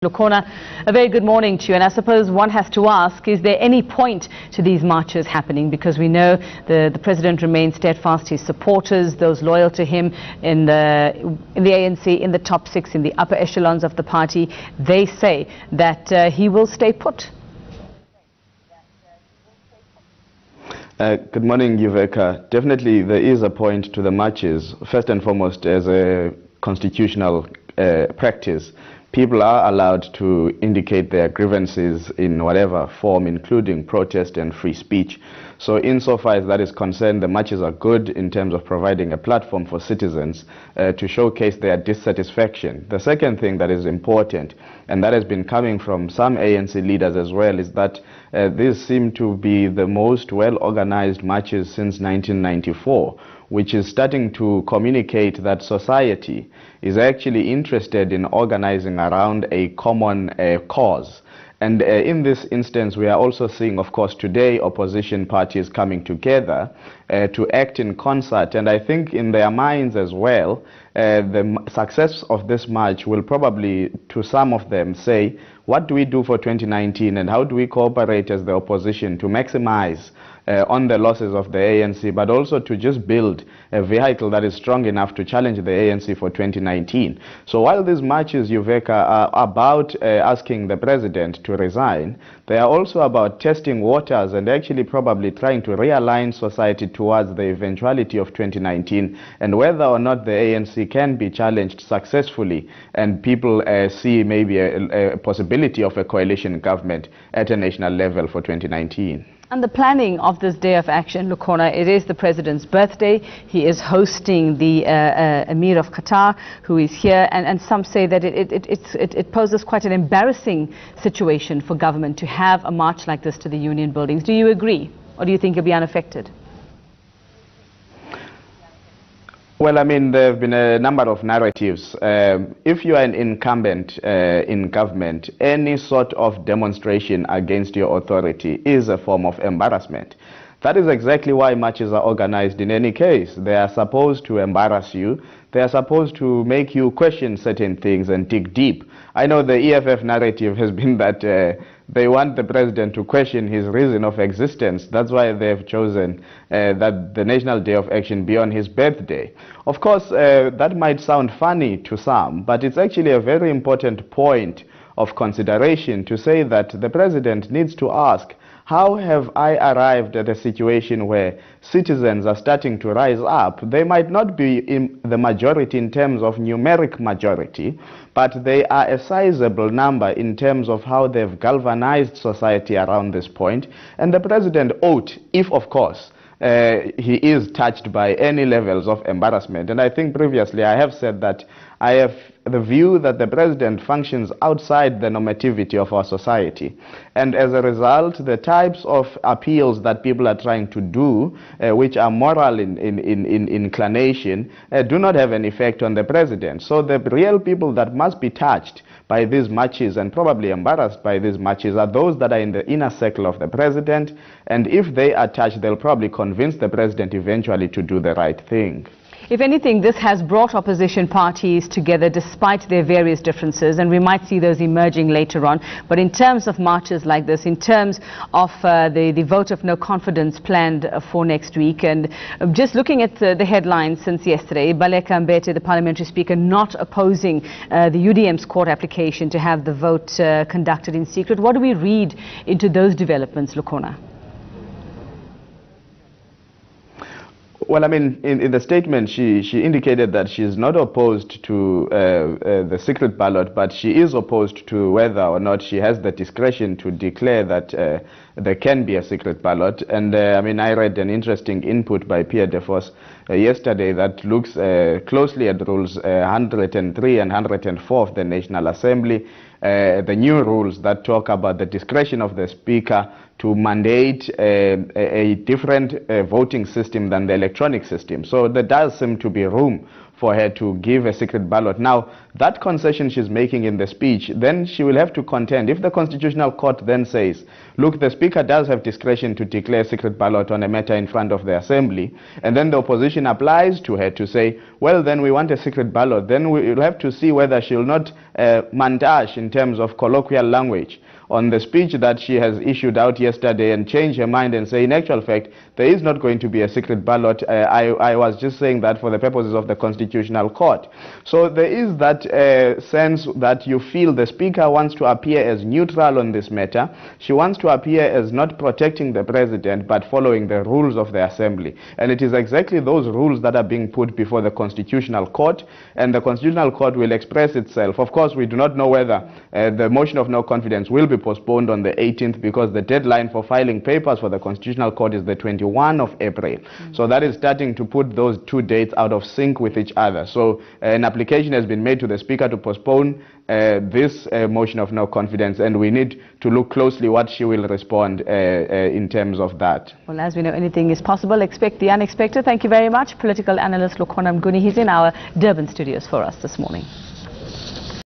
Lukhona, a very good morning to you, and I suppose one has to ask, is there any point to these marches happening? Because we know the president remains steadfast, his supporters, those loyal to him in the ANC, in the top six, in the upper echelons of the party, they say that he will stay put. Good morning, Yuveka. Definitely there is a point to the marches, first and foremost as a constitutional practice. People are allowed to indicate their grievances in whatever form, including protest and free speech. So insofar as that is concerned, the marches are good in terms of providing a platform for citizens to showcase their dissatisfaction. The second thing that is important, and that has been coming from some ANC leaders as well, is that these seem to be the most well-organized marches since 1994, which is starting to communicate that society is actually interested in organizing around a common cause. And in this instance, we are also seeing, of course, today opposition parties coming together to act in concert. And I think in their minds as well, the success of this march will probably, to some of them, say, what do we do for 2019 and how do we cooperate as the opposition to maximize on the losses of the ANC, but also to just build a vehicle that is strong enough to challenge the ANC for 2019. So while these marches, Yuveka, are about asking the president to resign, they are also about testing waters and actually probably trying to realign society towards the eventuality of 2019 and whether or not the ANC can be challenged successfully and people see maybe a possibility of a coalition government at a national level for 2019. And the planning of this day of action, Lukhona, it is the president's birthday. He is hosting the Emir of Qatar, who is here, and some say that it poses quite an embarrassing situation for government to have a march like this to the union buildings. Do you agree, or do you think you'll be unaffected? Well, I mean, there have been a number of narratives. If you are an incumbent in government, any sort of demonstration against your authority is a form of embarrassment. That is exactly why marches are organized in any case. They are supposed to embarrass you. They are supposed to make you question certain things and dig deep. I know the EFF narrative has been that they want the president to question his reason of existence. That's why they've chosen that the National Day of Action be on his birthday. Of course, that might sound funny to some, but it's actually a very important point of consideration to say that the president needs to ask, how have I arrived at a situation where citizens are starting to rise up? They might not be in the majority in terms of numeric majority, but they are a sizable number in terms of how they've galvanized society around this point. And the president ought, if of course, he is touched by any levels of embarrassment. And I think previously I have said that I have the view that the president functions outside the normativity of our society. And as a result, the types of appeals that people are trying to do, which are moral in inclination, do not have an effect on the president. So the real people that must be touched by these marches and probably embarrassed by these marches are those that are in the inner circle of the president. And if they are touched, they'll probably convince the president eventually to do the right thing. If anything, this has brought opposition parties together despite their various differences, and we might see those emerging later on. But in terms of marches like this, in terms of the vote of no confidence planned for next week, and just looking at the headlines since yesterday, Baleka Mbete, the parliamentary speaker, not opposing the UDM's court application to have the vote conducted in secret. What do we read into those developments, Lukhona? Well, I mean, in the statement, she indicated that she is not opposed to the secret ballot, but she is opposed to whether or not she has the discretion to declare that there can be a secret ballot. And I mean, I read an interesting input by Pierre Defos yesterday that looks closely at rules 103 and 104 of the National Assembly, the new rules that talk about the discretion of the Speaker to mandate a different voting system than the electronic system. So there does seem to be room for her to give a secret ballot. Now, that concession she's making in the speech, then she will have to contend. If the Constitutional Court then says, look, the Speaker does have discretion to declare a secret ballot on a matter in front of the Assembly, and then the opposition applies to her to say, well, then we want a secret ballot, then we'll have to see whether she'll not montage, in terms of colloquial language, on the speech that she has issued out yesterday and change her mind and say, in actual fact, there is not going to be a secret ballot. I was just saying that for the purposes of the Constitutional Court. So there is that sense that you feel the Speaker wants to appear as neutral on this matter. She wants to appear as not protecting the President, but following the rules of the Assembly. And it is exactly those rules that are being put before the Constitutional Court, and the Constitutional Court will express itself. Of course, we do not know whether the motion of no confidence will be postponed on the 18th, because the deadline for filing papers for the Constitutional Court is the 21st of April. So that is starting to put those two dates out of sync with each other. So an application has been made to the Speaker to postpone this motion of no confidence, and we need to look closely what she will respond in terms of that. Well, as we know, anything is possible. Expect the unexpected. Thank you very much, political analyst Lukhona Mnguni. He's in our Durban studios for us this morning.